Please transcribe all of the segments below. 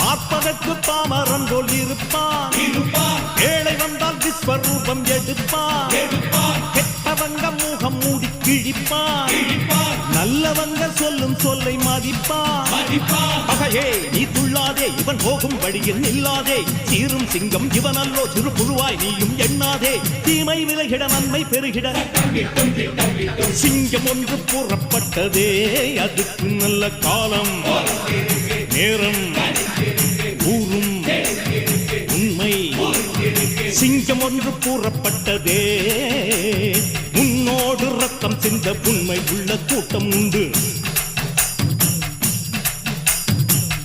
பார்ப்பதற்கு பாமரன் போல் இருப்பான். ஏழை வந்தால் விஸ்வரூபம் எடுப்பான். கெட்டவங்க முகம் மூடி கிழிப்பான். நல்லவங்க சொல்லும் சொல்லை மதிப்பான். பகையே நீ துள்ளாதே, இவன் போகும் வழியில் நில்லாதே. சீரும் சிங்கம் இவன் அல்லோ, சிறு புழுவாய் நீயும் எண்ணாதே. தீமை விலகிட நன்மை பெருகிட சிங்கம் ஒன்று கூறப்பட்டதே. அதுக்கு நல்ல காலம் நேரம் ஊரும் உண்மை. சிங்கம் ஒன்று கூறப்பட்டதே. உன்னோடு ரத்தம் சிந்த உண்மை உள்ள கூட்டம் உண்டு.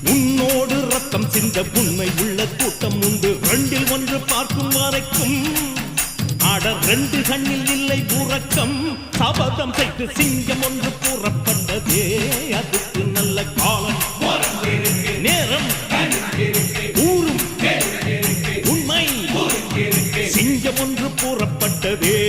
உன்னோடு ரத்தம் சிந்த உண்மை உள்ள கூட்டம் உண்டு. ரெண்டில் ஒன்று பார்க்கும் வரைக்கும் ஆட ரெண்டு கண்ணில் இல்லை உறக்கம். சபதம் செய்து சிங்கம் ஒன்று கூறப்பட்டதே. அதுக்கு நல்ல காலம் நேரம் ஊரும் உண்மை. சிங்கம் ஒன்று கூறப்பட்டதே.